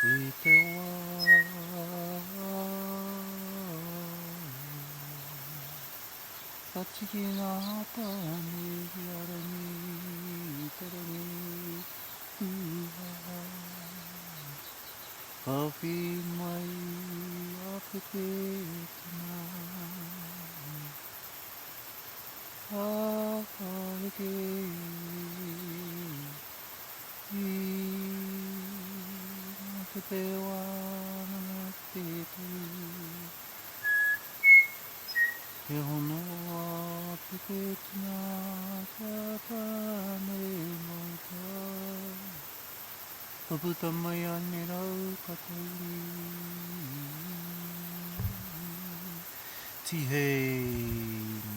I te wā ka tiki ngā tāne ki arangi te rangi uha ka whi mai a pepe tina a haweke I ngā te wāna te tū he hono a pepe tina ka tāne mauta ka puta mai a Hineraukatauri Tihei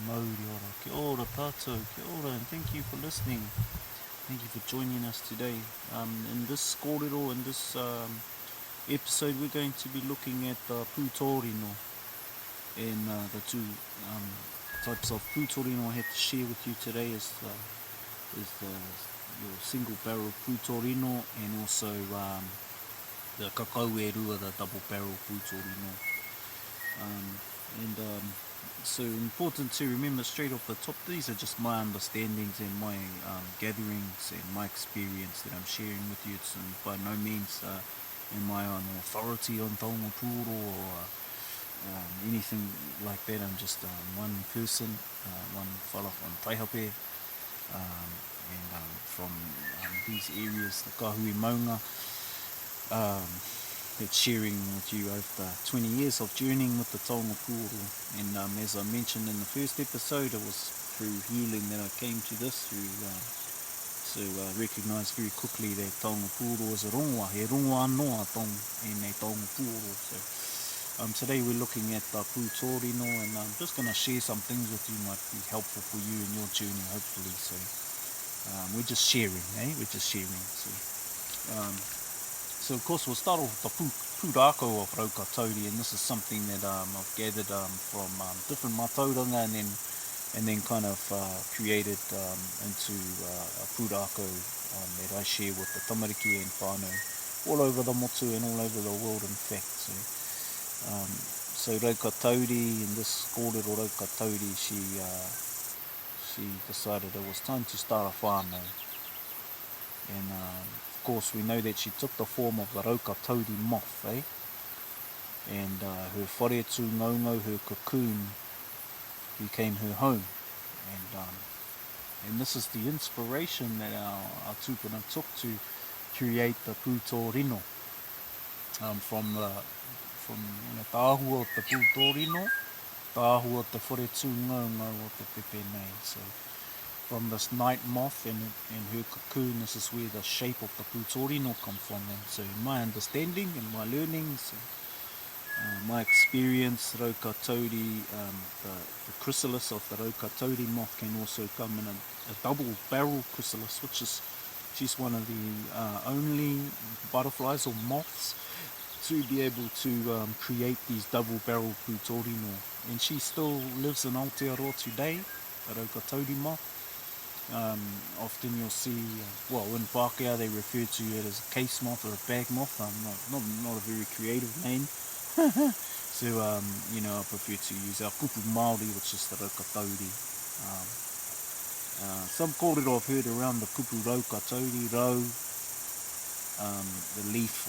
Māori ora, kia ora tātou, kia ora, and thank you for listening. Thank you for joining us today. In this kōrero, in this episode, we're going to be looking at Pūtōrino and the two types of Pūtōrino I have to share with you today is your single barrel Pūtōrino and also the kakau e rua, the double barrel Pūtōrino. So important to remember straight off the top, these are just my understandings and my gatherings and my experience that I'm sharing with you. It's by no means am I an authority on Taonga Puoro or anything like that. I'm just one person, one fella from Taihape, and from these areas, the Kahui Maunga, that's sharing with you over 20 years of journeying with the Taonga Puoro. And as I mentioned in the first episode, it was through healing that I came to this, to recognise very quickly that Taonga Puoro is a rongoa, he rongoa noa tong and a Taonga Puoro. So today we're looking at the Pūtōrino, and I'm just going to share some things with you might be helpful for you in your journey, hopefully. So we're just sharing, We're just sharing. So of course we'll start off with the pūrako of Raukatauri, and this is something that I've gathered from different mātauranga and then kind of created into a pūrako that I share with the tamariki and whānau all over the motu and all over the world, in fact. So Raukatauri, in this kōrero Raukatauri, she decided it was time to start a whānau. And of course we know that she took the form of the Raukatauri moth, and her wharetu ngaungau, her cocoon, became her home. And this is the inspiration that our tūpuna took to create the Pūtōrino, from the āhua o the Pūtōrino, the āhua o the wharetu ngaungau o the pepe nei. So from this night moth and her cocoon, this is where the shape of the Pūtōrino come from. And so my understanding and my learnings, my experience, Raukatauri, the chrysalis of the Raukatauri moth can also come in a double barrel chrysalis, which is she's one of the only butterflies or moths to be able to create these double barrel Pūtōrino. And she still lives in Aotearoa today, the Raukatauri moth. Often you'll see, in Pākehā they refer to it as a case moth or a bag moth. Not a very creative name. So, I prefer to use our kupu Māori, which is the Raukatauri. Some kōrero I've heard around the kupu Raukatauri, rau, the leaf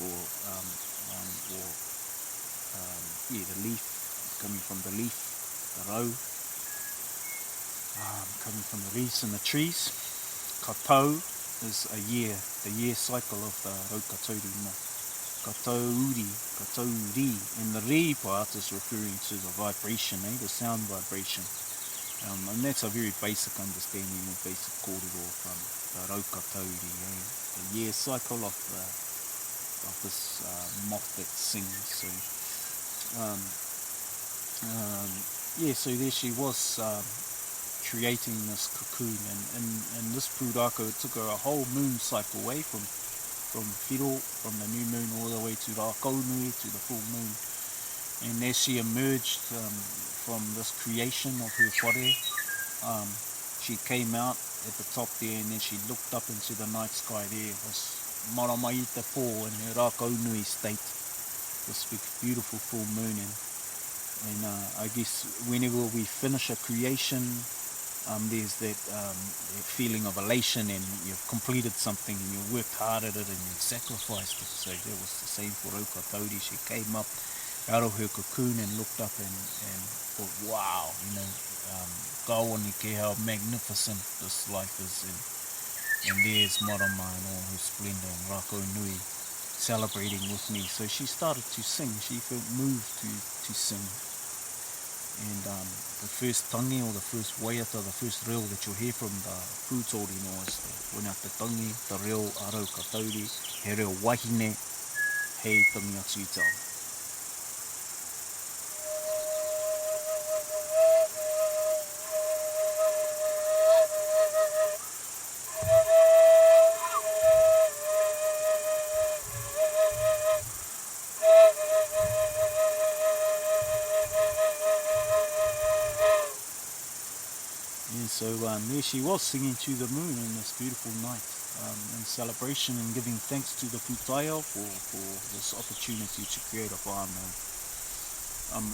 the leaf, coming from the leaf, the rau. Coming from the leaves and the trees. Katau is a year, the year cycle of the Raukatauri moth. Katauri, and the re part is referring to the vibration, the sound vibration. And that's a very basic understanding of basic kōrero from the Raukatauri, the year cycle of this moth that sings. So there she was, creating this cocoon, and this pūrako, it took her a whole moon cycle away from whiro, from the new moon all the way to Rākaunui, to the full moon. And as she emerged from this creation of her whare, she came out at the top there, and then she looked up into the night sky. There was marama I te pō in the Rakaunui state, this big beautiful full moon. And I guess whenever we finish a creation, there's that feeling of elation, and you've completed something and you worked hard at it and you sacrificed it. So that was the same for Raukatauri. She came up out of her cocoon and looked up and thought, wow, kaone ke how magnificent this life is. And there's Marama in all her splendor and Rakaunui celebrating with me. So she started to sing. She felt moved to sing. And the first tangi or the first waiata, the first reo that you'll hear from the Pūtōrino is the wina te tangi, the reo Araukatauri, he reo wahine, hei tangi atu i tau. So there she was singing to the moon in this beautiful night, in celebration and giving thanks to the Pūtaiao for this opportunity to create a whānau.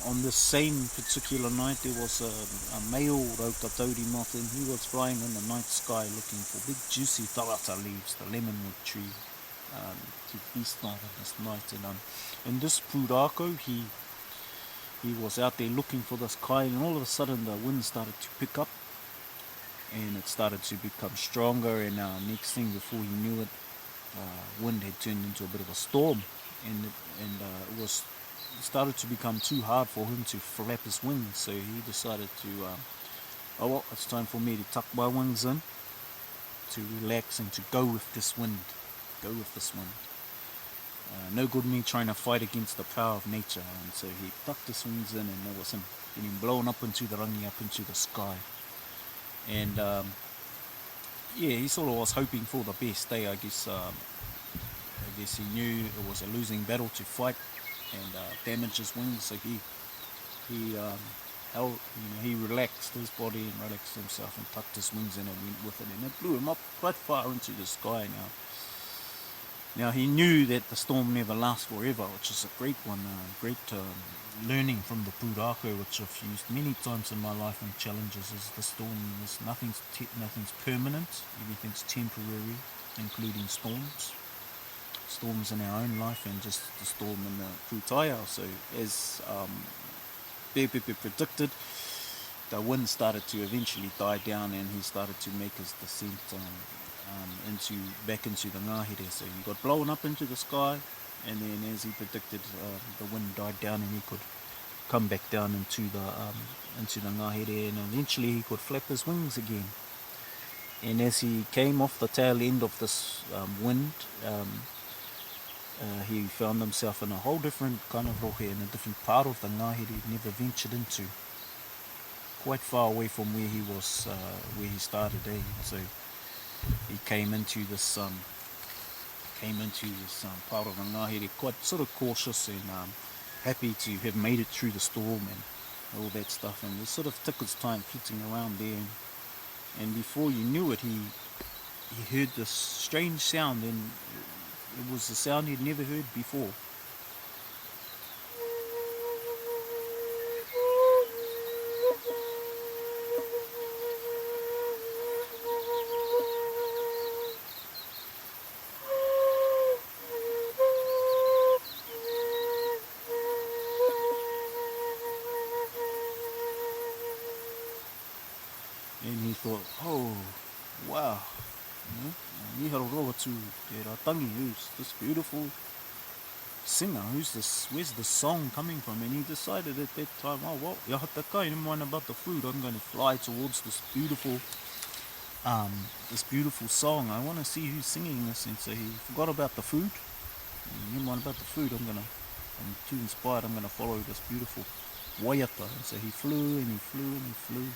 On this same particular night there was a male Raukatauri moth, and he was flying in the night sky looking for big juicy tarata leaves, the lemonwood tree, to feast on this night. And in this pūrākau he was out there looking for this kai, and all of a sudden the wind started to pick up. And it started to become stronger, and next thing before he knew it, wind had turned into a bit of a storm, and it started to become too hard for him to flap his wings. So he decided to, it's time for me to tuck my wings in, to relax and to go with this wind. No good me trying to fight against the power of nature. And so he tucked his wings in, and there was him getting blown up into the rangi, up into the sky. And he sort of was hoping for the best. I guess he knew it was a losing battle to fight and damage his wings. So he relaxed his body and relaxed himself and tucked his wings in and went with it, and it blew him up quite far into the sky. Now he knew that the storm never lasts forever, which is a great one, great learning from the pūrākau, which I've used many times in my life in challenges. Is the storm is nothing's permanent, everything's temporary, including storms in our own life, and just the storm in the pūtaiao. So as Pepe predicted, the wind started to eventually die down, and he started to make his descent back into the ngahere. So he got blown up into the sky, and then as he predicted, the wind died down and he could come back down into the ngahere, and eventually he could flap his wings again. And as he came off the tail end of this wind, he found himself in a whole different kind of rohe, in a different part of the ngahere he'd never ventured into, quite far away from where he was, where he started. So he came into this part of the ngahere quite sort of cautious and happy to have made it through the storm and all that stuff, and it sort of took his time flitting around there, and before you knew it, he heard this strange sound, and it was a sound he'd never heard before. And he thought, oh, wow, Hineraukatauri to te ratangi, who's this beautiful singer, where's the song coming from? And he decided at that time, oh, well, yahatakai, never mind about the food, I'm going to fly towards this beautiful song. I want to see who's singing this. And so he forgot about the food. Never mind about the food, I'm too inspired, I'm going to follow this beautiful waiata. And so he flew and he flew and he flew.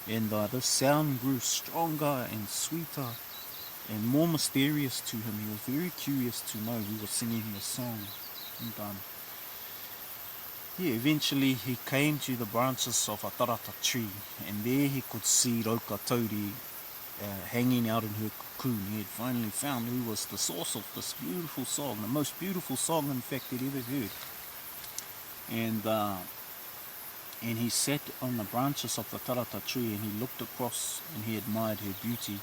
And the sound grew stronger and sweeter and more mysterious to him. He was very curious to know who was singing the song. And eventually he came to the branches of a tarata tree, and there he could see Raukatauri hanging out in her cocoon. He had finally found who was the source of this beautiful song, the most beautiful song, in fact, he'd ever heard. And he sat on the branches of the tarata tree and he looked across and he admired her beauty.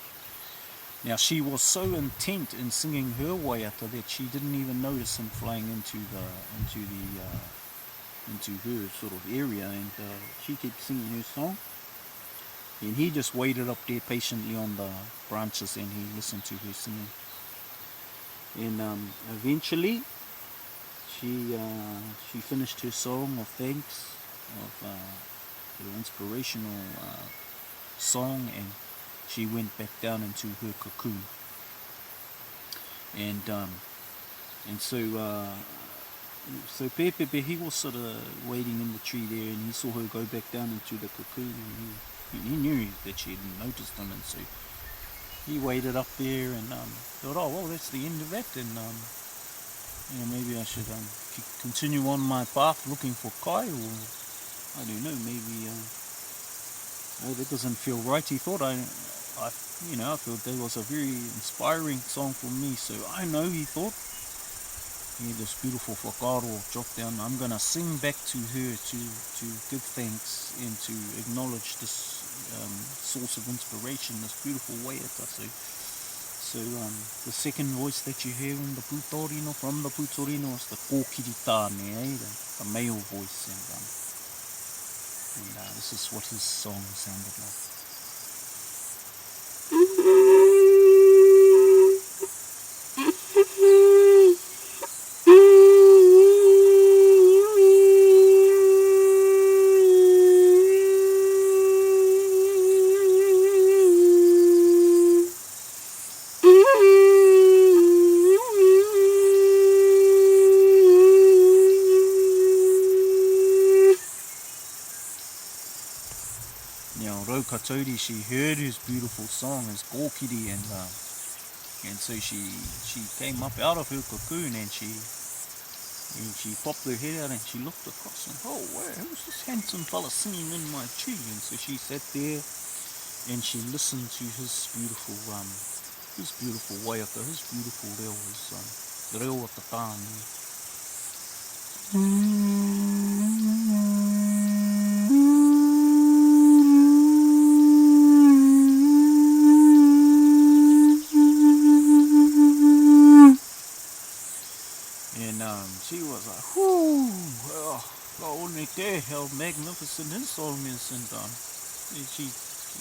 Now she was so intent in singing her waiata that she didn't even notice him flying into her sort of area, and she kept singing her song. And he just waited up there patiently on the branches and he listened to her singing. And eventually she finished her song of thanks, of her inspirational song, and she went back down into her cocoon. And so Pepepe, he was sort of waiting in the tree there, and he saw her go back down into the cocoon, and he knew that she hadn't noticed him, and so he waited up there and thought, oh well, that's the end of that, and maybe I should continue on my path looking for Kai, or I don't know, maybe that doesn't feel right. He thought I felt that was a very inspiring song for me, so I know, he thought, this beautiful whakaaro dropped down, I'm going to sing back to her to give thanks and to acknowledge this source of inspiration, this beautiful waiata. So the second voice that you hear in the Pūtōrino, from the Pūtōrino, is the kōkiri tāne, the male voice, and this is what his song sounded like. Katori, she heard his beautiful song, his kōkiri, and so she came up out of her cocoon, and she popped her head out and she looked across and, oh wow, who's this handsome fella singing in my tree? And so she sat there and she listened to his beautiful waiata, his beautiful reo, his reo at the tāne. She was like, whoo, how magnificent his song is, and she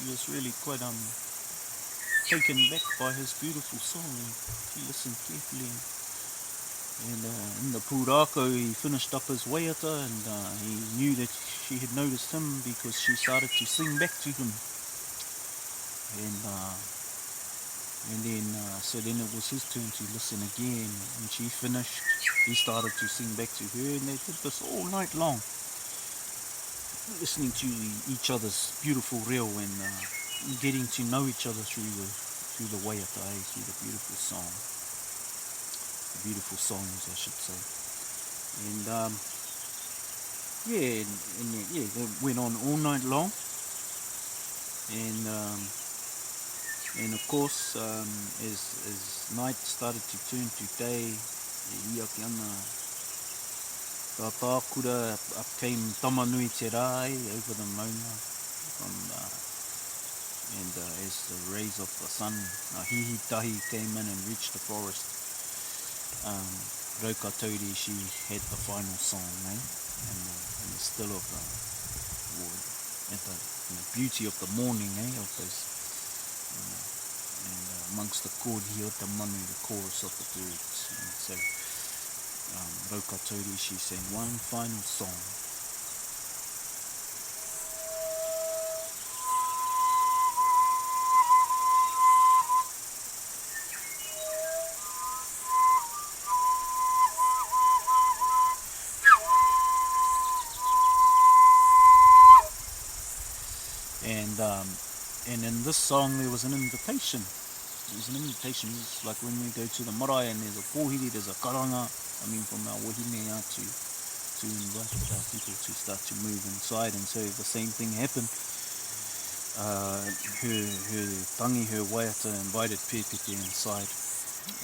was really quite taken back by his beautiful song, and she listened carefully, and in the pūrākau he finished up his waiata, and he knew that she had noticed him because she started to sing back to him, and then it was his turn to listen again. When she finished, he started to sing back to her, and they did this all night long, listening to each other's beautiful reo and getting to know each other through the waiata, through the beautiful songs, I should say. And they went on all night long, and of course, as night started to turn to day, ia ki ana tā tākura, up came tamanui te rai over the maunga, and as the rays of the sun, Hihi tahi came in and reached the forest, Raukatauri, she had the final song, in the still of the beauty of the morning, of those. And amongst the kōrhi o te manu, the chorus of the birds. And so Raukatauri, she sang one final song. And in this song there was an invitation. It's like when we go to the marae and there's a pōhiri, there's a karanga, from our wahine out to invite people to start to move inside. And so the same thing happened. her tangi, her waiata, invited Pēpeke inside.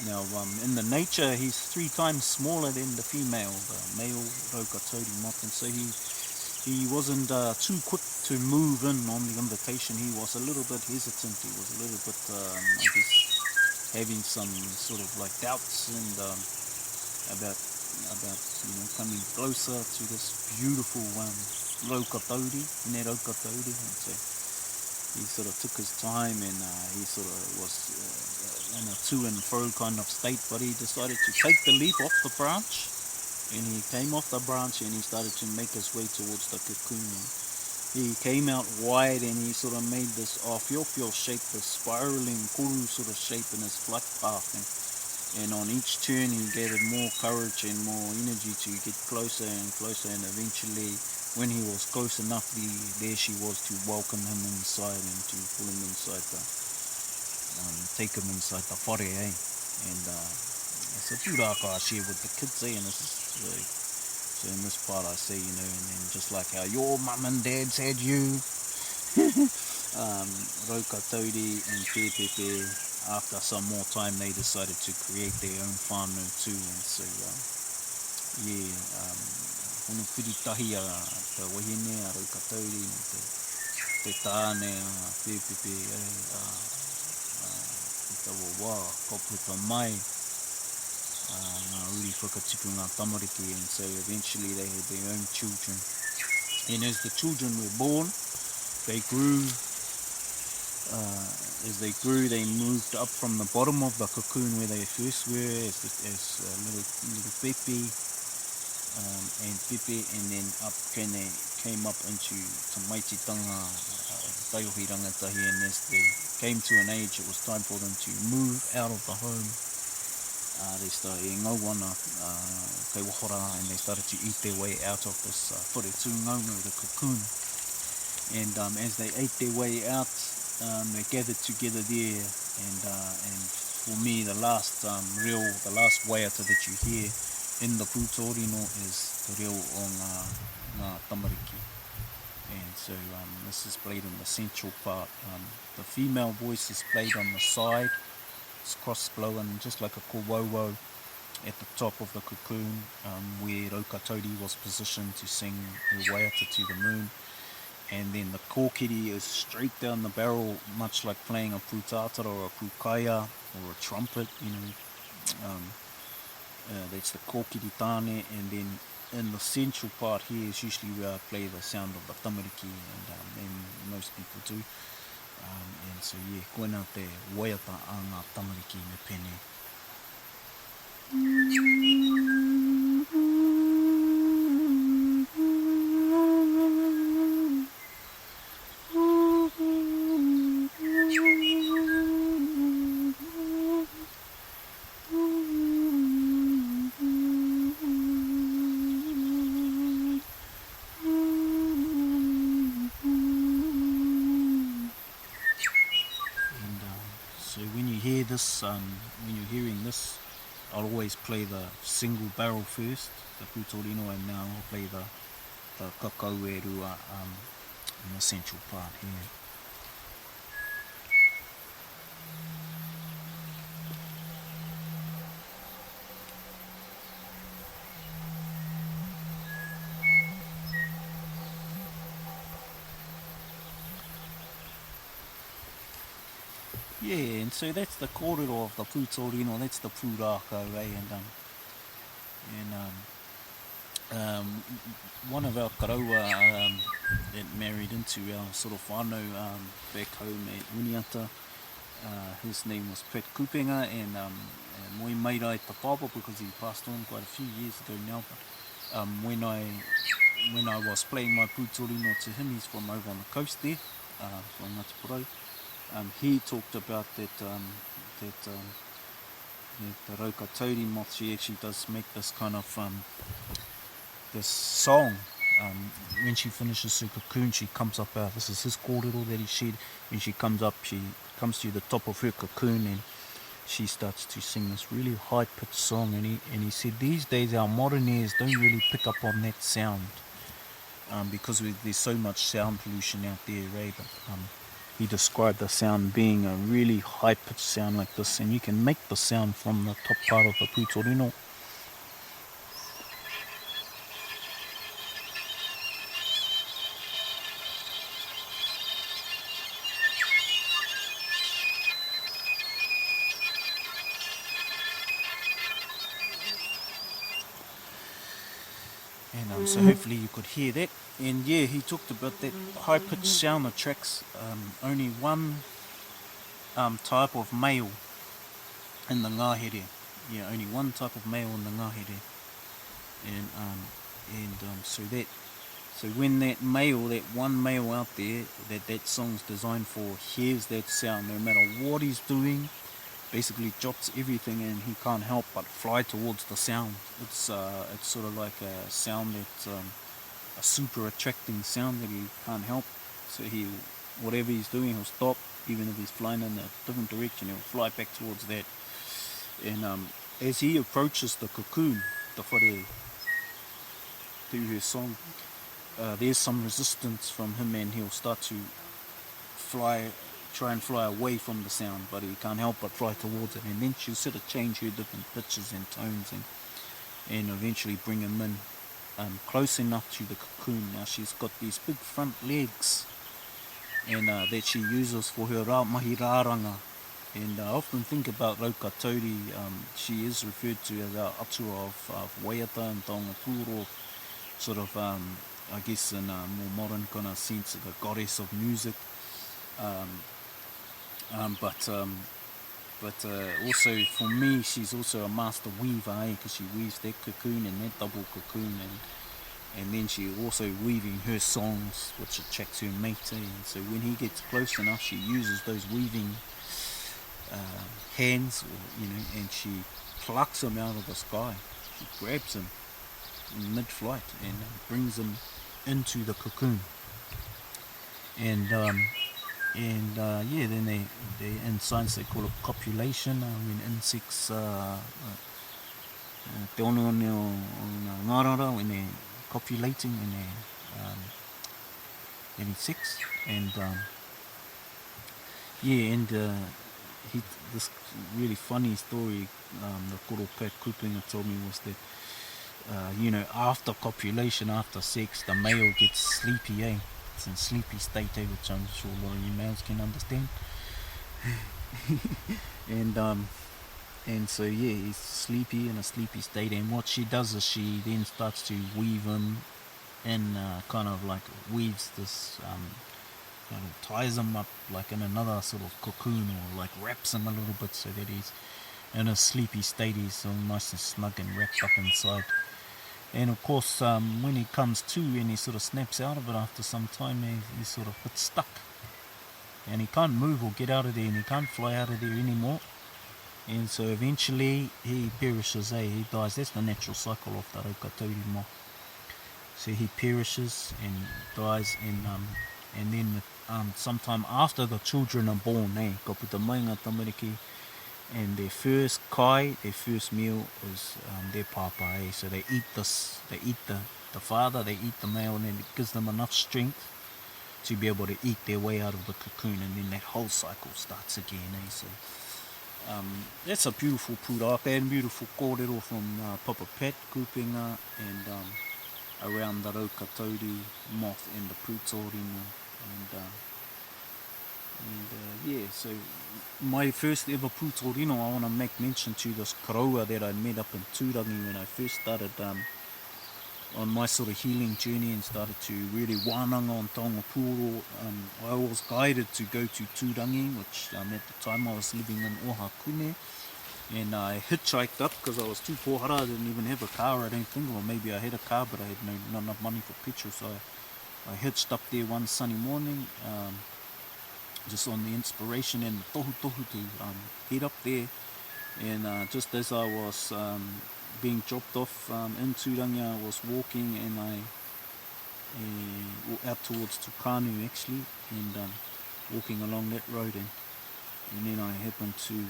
Now, in the nature, he's 3 times smaller than the female, the male Raukatauri moth, and so he wasn't too quick to move in on the invitation. He was a little bit hesitant. He was a little bit, I guess, having some sort of like doubts and about coming closer to this beautiful Raukatauri, Hineraukatauri, and so he sort of took his time, and he sort of was in a to and fro kind of state, but he decided to take the leap off the branch, and he came off the branch and he started to make his way towards the cocoon. And he came out wide and he sort of made this whiowhio shape, this spiraling kuru sort of shape in his flight path. And on each turn he gathered more courage and more energy to get closer and closer, and eventually when he was close enough, there she was to welcome him inside and to pull him inside take him inside the whare, eh? And it's a pūrākau I share with the kids, eh? And this is so in this part I say, and then just like how your mum and dads had you, Raukatauri and Pēpeke, after some more time they decided to create their own whānau too, and so hono piritahi te wahine a Raukatauri, te tāne a Pēpeke, te wā, kaupapa mai, ngā uri whakatipu ngā tamariki, and so eventually they had their own children. And as the children were born, they grew, they moved up from the bottom of the cocoon where they first were as little Pepe, and Pepe, and then up they came up into te maititanga, taihohi rangatahi, and as they came to an age, it was time for them to move out of the home. They started ngauana kei wahora, and they started to eat their way out of this wharetu ngaunga, the cocoon. And as they ate their way out, they gathered together there, and for me the last waiata that you hear in the Pūtōrino is the reo o ngā tamariki. And so this is played in the central part. The female voice is played on the side. It's cross-blown, just like a kōwauwau at the top of the cocoon, where Raukatauri was positioned to sing her waiata to the moon. And then the kōkiri is straight down the barrel, much like playing a pūtātara or a pūkaya or a trumpet, that's the kōkiri tāne. And then in the central part here is usually where I play the sound of the tamariki, and most people do. And so koina te waiata a ngā tamariki me pene. When you're hearing this, I'll always play the single barrel first, the Pūtōrino, and now I'll play the kakau e rua in the central part here. Yeah, and so that's the kōrero of the Pūtōrino, that's the pūrākau, eh? And one of our karaua that married into our sort of whānau back home at Uniata, his name was Pat Kupenga, and moi mai rai te papa because he passed on quite a few years ago now, but when I was playing my Pūtōrino to him, he's from over on the coast there, from Ngāti Porou. He talked about that the Raukatauri moth, she actually does make this kind of this song. When she finishes her cocoon, she comes up out. This is his kōrero that he shared. When she comes up, she comes to the top of her cocoon and she starts to sing this really high-pitched song. And he said these days our modern ears don't really pick up on that sound because there's so much sound pollution out there, right? But he described the sound being a really high-pitched sound like this, and you can make the sound from the top part of the Pūtōrino. And so hopefully you could hear that. And yeah, he talked about that high-pitched sound attracts only one type of male in the ngahere. Yeah, only one type of male in the ngahere. So when that one male out there that song's designed for hears that sound, no matter what he's doing, basically drops everything and he can't help but fly towards the sound. It's sort of like a sound that's a super attracting sound that he can't help. So whatever he's doing, he'll stop. Even if he's flying in a different direction, he'll fly back towards that. And as he approaches the cocoon, the whare, through her song, there's some resistance from him, and he'll start to try and fly away from the sound, but he can't help but fly towards it. And then she'll sort of change her different pitches and tones, and eventually bring him in close enough to the cocoon. Now she's got these big front legs, and that she uses for her mahi rāranga. And I often think about Hineraukatauri. She is referred to as our Atua of Waiata and Taonga Puoro, sort of, I guess in a more modern kind of sense, the goddess of music. But also for me, she's also a master weaver, because she weaves that cocoon and that double cocoon, and then she also weaving her songs, which attracts her mate. And so when he gets close enough, she uses those weaving hands, and she plucks him out of the sky. She grabs him in mid-flight and brings him into the cocoon. And then they in science they call it copulation, when insects te ono o ngārara, when they're copulating and they're having sex. And this really funny story the koro Pat Kupinga told me was that after copulation, after sex, the male gets sleepy, It's in sleepy state, which I'm sure a lot of you males can understand. And so he's sleepy, in a sleepy state, and what she does is she then starts to weave him in, kind of like weaves this, kind of ties him up like in another sort of cocoon, or like wraps him a little bit so that he's in a sleepy state, he's so nice and snug and wrapped up inside. And of course, when he comes to and he sort of snaps out of it after some time, he's sort of a bit stuck. And he can't move or get out of there, and he can't fly out of there anymore. And so eventually he perishes, he dies. That's the natural cycle of the Hineraukatauri mo. So he perishes and dies, and then sometime after the children are born, ka puta mai ngā tamariki, and their first meal is their papa. So they eat the father, they eat the male, and then it gives them enough strength to be able to eat their way out of the cocoon, and then that whole cycle starts again. So that's a beautiful pūraka and beautiful kōrero from Papa Pat Kupinga, and around the Hineraukatauri moth and the Pūtōrino. So my first ever Pūtōrino, I want to make mention to this karaua that I met up in Tūrangi when I first started on my sort of healing journey and started to really wānanga on Taonga Puoro. I was guided to go to Tūrangi, which at the time I was living in Ohakune, and I hitchhiked up because I was too pohara. I didn't even have a car, I don't think, or maybe I had a car but I had not enough money for petrol, so I hitched up there one sunny morning, just on the inspiration and the tohu to head up there. And just as I was being dropped off in Tūrangi, I was walking, and I out towards Tukanu actually, and walking along that road, and then I happened to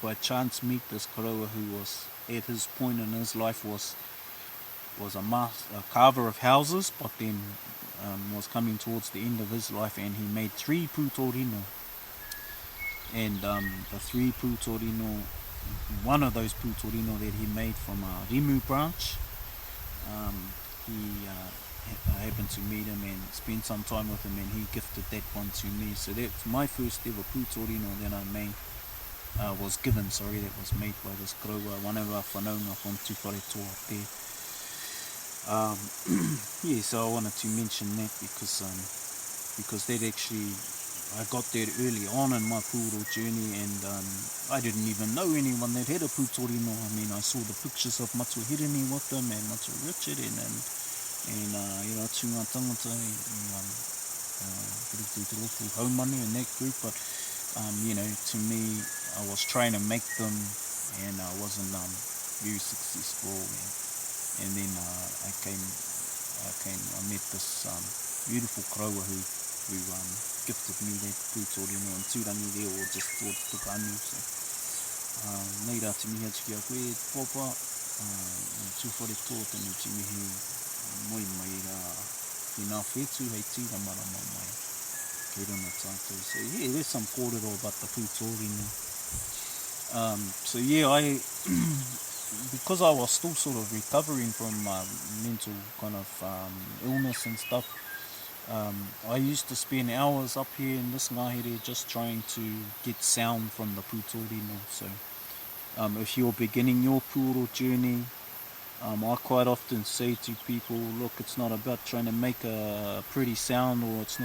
by chance meet this karaua who was at his point in his life was a carver of houses, but then was coming towards the end of his life, and he made 3 Pūtōrino. And the 3 Pūtōrino, one of those Pūtōrino that he made from a Rimu branch, I happened to meet him and spend some time with him, and he gifted that one to me. So that's my first ever Pūtōrino that I made, that was made by this kraua, one of our whanaunga from Tūwharetoa there. So I wanted to mention that because that actually, I got that early on in my Puoro journey, and I didn't even know anyone that had a Pūtōrino. I mean, I saw the pictures of Matu Hirani with them, and Matu Richard, and Tūngā Tangata, Haumanu and that group, but to me, I was trying to make them, and I wasn't very successful, and then I met this beautiful kraua who gifted me that Pūtōrino, and tūrangi there, or just took anu. So nei rā te mihi atu ki a koe, papa, Tūwharetoa tēnei te mihi moi mai rā i ngā whetū hei tira marama mai kei rana tātou. So there's some kōrero about the Pūtōrino. Because I was still sort of recovering from mental kind of illness and stuff, I used to spend hours up here in this ngahere just trying to get sound from the Pūtōrino. So if you're beginning your Puoro journey, I quite often say to people, look, it's not about trying to make a pretty sound, or it's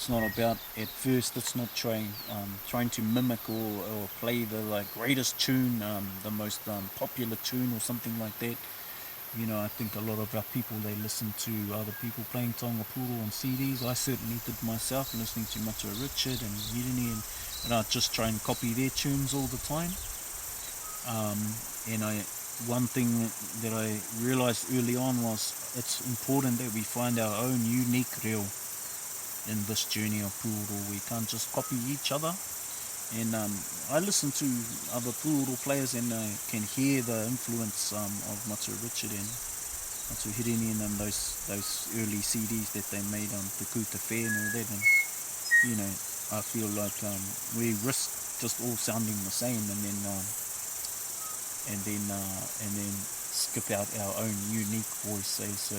not about, at first, it's not trying to mimic or play the greatest tune, the most popular tune or something like that. I think a lot of our people, they listen to other people playing Taonga Puoro on CDs. I certainly did myself, listening to Matua Richard and Hirani, and I'd just try and copy their tunes all the time. One thing that I realized early on was it's important that we find our own unique reo in this journey of Puoro. We can't just copy each other. And I listen to other Puoro players, and I can hear the influence of Matua Richard and Matua Hirani and those early CDs that they made on Te Kuta Fair and all that. And I feel like we risk just all sounding the same, and then skip out our own unique voice. So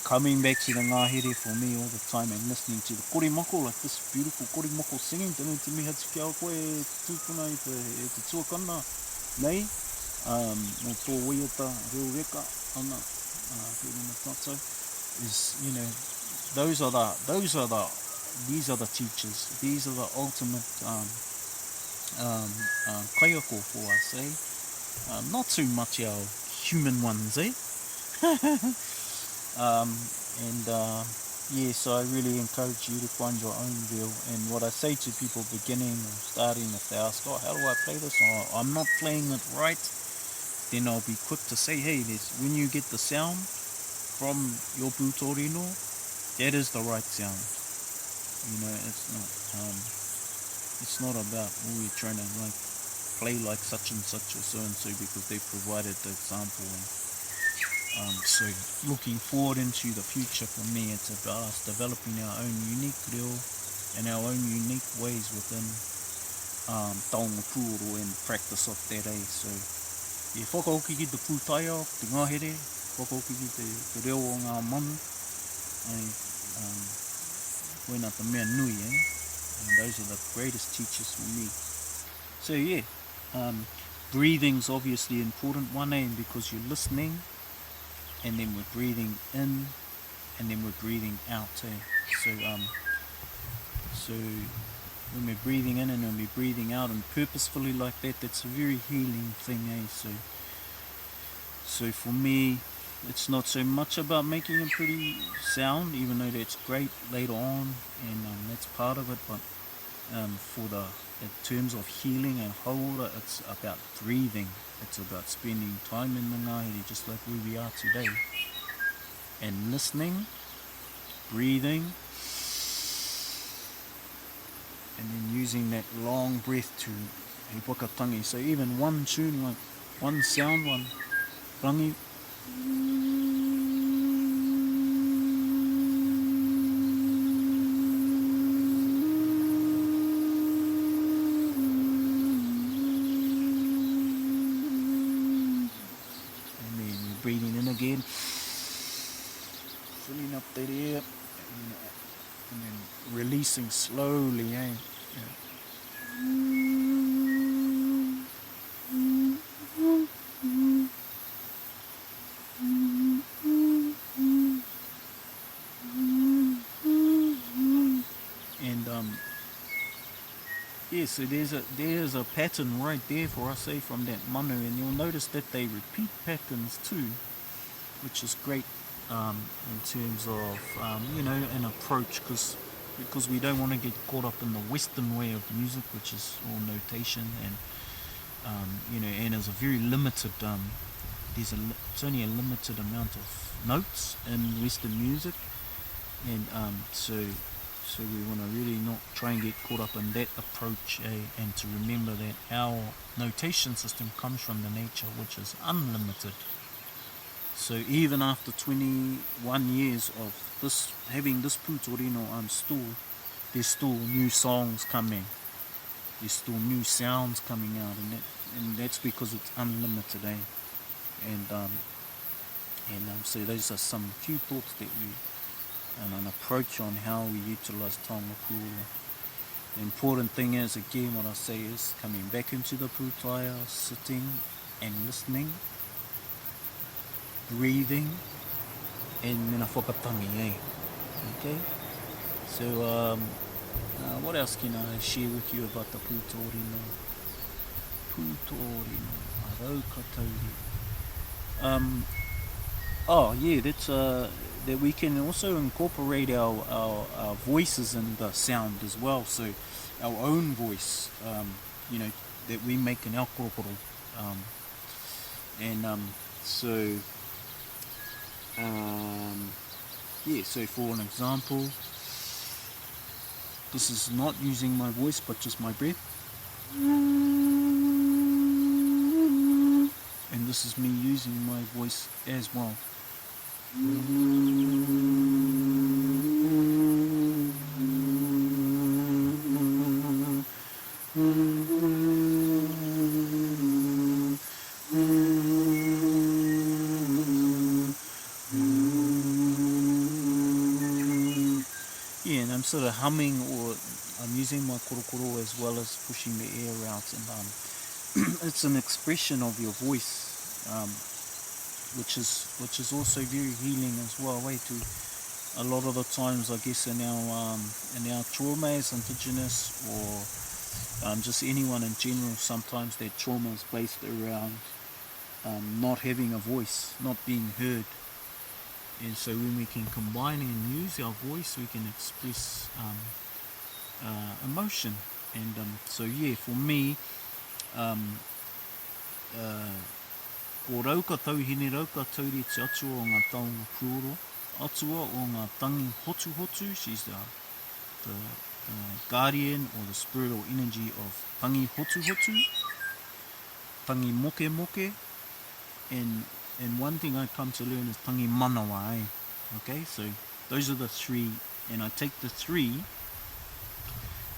coming back to the ngahere for me all the time, and listening to the korimako, like this beautiful korimako singing, tēnei te mihi atu ki a koe, tūpuna e te tuakana nei, no tō waiata reo reka ana, is, these are the teachers, these are the ultimate kaiako for us, not too much our human ones, so I really encourage you to find your own reel. And what I say to people beginning or starting, if they ask, how do I play this? Or I'm not playing it right, then I'll be quick to say, hey, when you get the sound from your Pūtōrino, that is the right sound. It's not about, we're trying to play like such and such or so and so because they provided the example. So looking forward into the future, for me, it's about us developing our own unique reo and our own unique ways within Taonga Puoro and practice of that. So whakaoki ki te pūtaia, te ngahere, whakaoki ki te reo o ngā manu, koina te mea nui, and those are the greatest teachers for me. So breathing's obviously an important one, because you're listening, and then we're breathing in, and then we're breathing out. So when we're breathing in and when we're breathing out, and purposefully like that, that's a very healing thing. So for me, it's not so much about making a pretty sound, even though that's great later on, and that's part of it, but in terms of healing and haura, it's about breathing. It's about spending time in the ngahere, just like where we are today, and listening, breathing, and then using that long breath to he wakatangi. So even one tune, like one sound, one rangi, breathing in again, filling up that air, and then releasing slowly, eh? Yeah. And so there's a pattern right there for us, eh, from that manu, and you'll notice that they repeat patterns too, which is great in terms of an approach, because we don't want to get caught up in the Western way of music, which is all notation, and and there's a very limited it's only a limited amount of notes in Western music, and so we want to really not try and get caught up in that approach, and to remember that our notation system comes from the nature, which is unlimited. So even after 21 years of having this Pūtōrino, there's still new songs coming. There's still new sounds coming out, and that's because it's unlimited, eh? And so those are some few thoughts and an approach on how we utilize Taonga Puoro. The important thing is, again, what I say is coming back into the pūtaiao, sitting and listening, breathing, and mena whakatangi, eh? Okay? So, what else can I share with you about the Pūtōrino? Hineraukatauri. That's that we can also incorporate our voices in the sound as well. So our own voice, that we make in our korokoro. So for an example, this is not using my voice but just my breath. And this is me using my voice as well. And I'm sort of humming, or I'm using my korokoro as well as pushing the air out, and it's an expression of your voice, which is also very healing as well. To a lot of the times, I guess, in our trauma as Indigenous, or just anyone in general, sometimes their trauma is based around not having a voice, not being heard. And so when we can combine and use our voice, we can express emotion. And for me, ko raukatau Hineraukatauri te atua o ngā Taonga Puoro, atua o ngā tangi hotu. She's the guardian or the spirit or energy of tangi hotu, tangi moke, and one thing I come to learn is tangi manawa, eh? Okay, so those are the three, and I take the three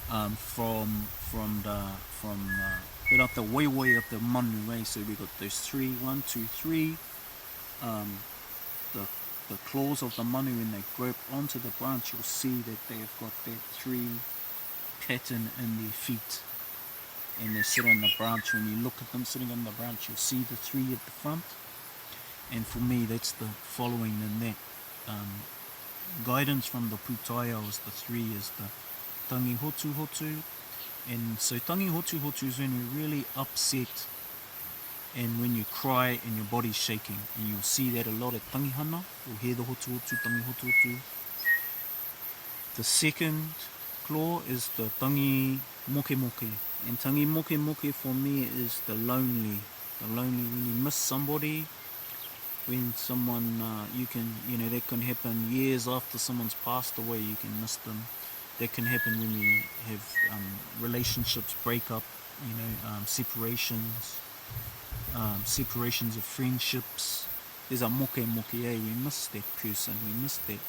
from the way of the manu, eh? So we got those three, 1, 2, 3. The claws of the manu, when they grab onto the branch, you'll see that they've got that 3 pattern in their feet, and they sit on the branch. When you look at them sitting on the branch, you'll see the 3 at the front. And for me, that's the following in that guidance from the pūtaiao is the 3 is the tangi hotu. And so tangi hotu is when you're really upset, and when you cry and your body's shaking, and you'll see that a lot at tangihana. You'll hear the hotu, tangi hotu. The second claw is the tangi moke, and tangi moke for me is the lonely when you miss somebody, when someone that can happen years after someone's passed away. You can miss them. That can happen when we have relationships break up, separations of friendships. There's a moke, we miss that person, we miss that.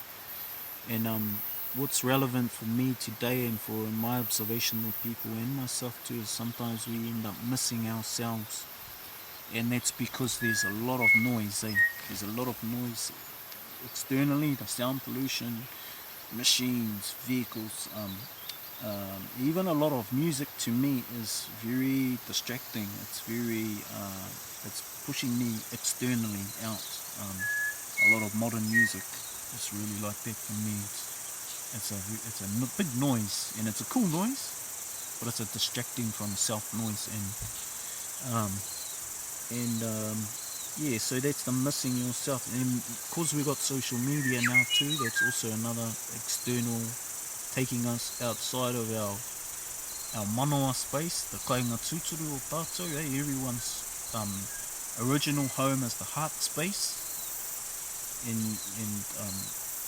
And what's relevant for me today, and for my observation with people and myself too, is sometimes we end up missing ourselves. and that's because there's a lot of noise. There's a lot of noise externally, the sound pollution, machines, vehicles, even a lot of music to me is very distracting. It's pushing me externally out. A lot of modern music is really like that for me. It's a big noise, and it's a cool noise, but it's a distracting from self noise, yeah, so that's the missing yourself. And because we got social media now too, that's also another external, taking us outside of our manoa space, the kainga tūturu o tātou, everyone's original home is the heart space, and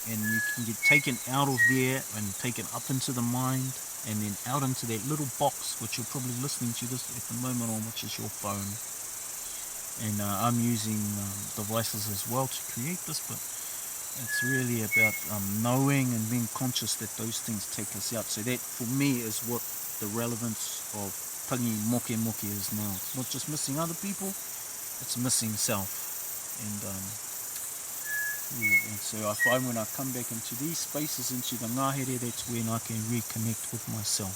you can get taken out of there and taken up into the mind, and then out into that little box, which you're probably listening to this at the moment on, which is your phone. And I'm using devices as well to create this, but it's really about knowing and being conscious that those things take us out. So that, for me, is what the relevance of tangi moke moke is now. It's not just missing other people, it's missing self. And so I find when I come back into these spaces, into the ngahere, that's when I can reconnect with myself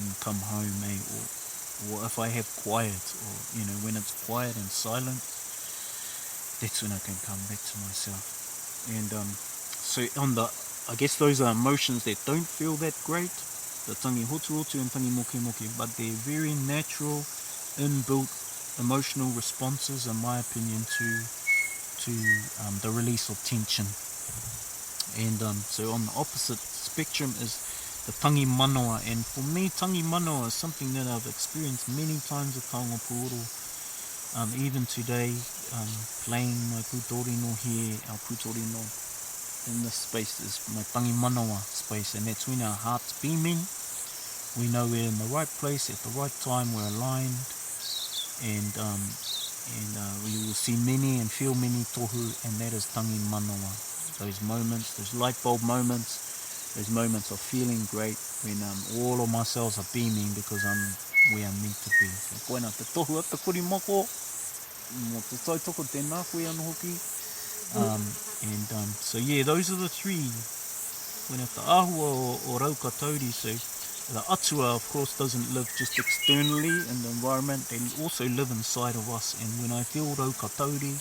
and come home, or if I have quiet, or when it's quiet and silent, that's when I can come back to myself. And so I guess those are emotions that don't feel that great, the tangi hotu hotu and tangi moke moke, but they're very natural, inbuilt emotional responses, in my opinion, to the release of tension. And so on the opposite spectrum is the tangi manoa, and for me, tangi manoa is something that I've experienced many times at Taonga Puoro. Even today, playing my Pūtōrino here, our Pūtōrino in this space is my tangi manoa space, and that's when our heart's beaming. We know we're in the right place at the right time, we're aligned, and we will see many and feel many tohu, and that is tangi manoa. Those moments, those light bulb moments, those moments of feeling great when all of my cells are beaming because I'm where I'm meant to be. So koina te tohu ata kuri moko, mo te tautoko tēnā koe anō hoki. So yeah, those are the three. Koina te āhua o Hineraukatauri. So the Atua, of course, doesn't live just externally in the environment, they also live inside of us. And when I feel Hineraukatauri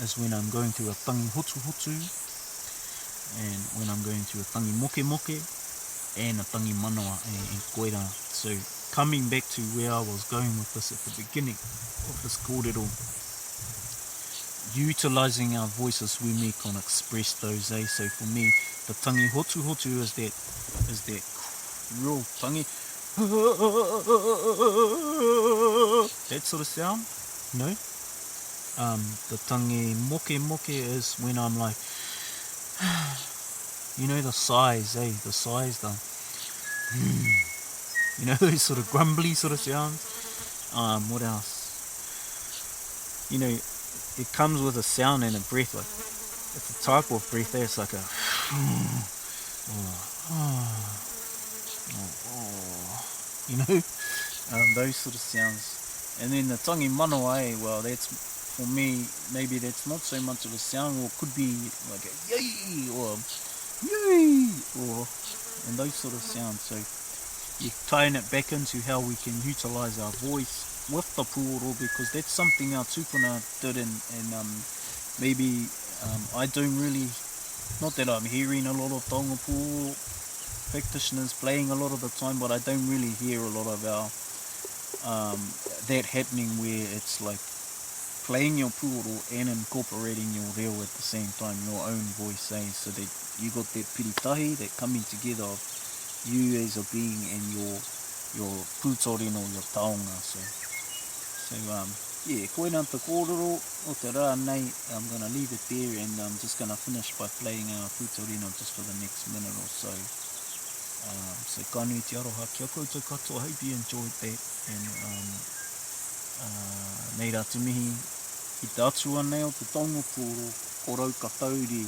is when I'm going through a tangi hotu hotu, and when I'm going through a tangi moke moke, and a tangi manoa e koera. So coming back to where I was going with this at the beginning of this kōrero, utilising our voices when we can express those, So for me, the tangi hotu hotu is that real tangi, that sort of sound, the tangi moke moke is when I'm like, the sighs, the sighs, those sort of grumbly sort of sounds. What else? It comes with a sound and a breath, like, it's a type of breath there, it's like a, those sort of sounds. And then the tangi manoa, well, that's, for me, maybe that's not so much of a sound, or could be like a yay, or yay, and those sort of sounds. So you're tying it back into how we can utilise our voice with the puoro, because that's something our tūpuna did, and maybe I don't really, not that I'm hearing a lot of Taonga Puoro practitioners playing a lot of the time, but I don't really hear a lot of our that happening where it's like playing your puoro and incorporating your reo at the same time, your own voice, so that you got that piritahi, that coming together of you as a being and your Pūtōrino, your taonga. So yeah, koina te kōrero o te rā nei. I'm going to leave it there, and I'm just going to finish by playing our Pūtōrino just for the next minute or so. So ka nui te aroha kia koutou katoa. I hope you enjoyed that, and nei rā te mihi i te atua nei o te Taonga Puoro Hineraukatauri.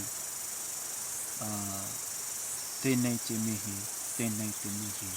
Tēnei te mihi, tēnei te mihi.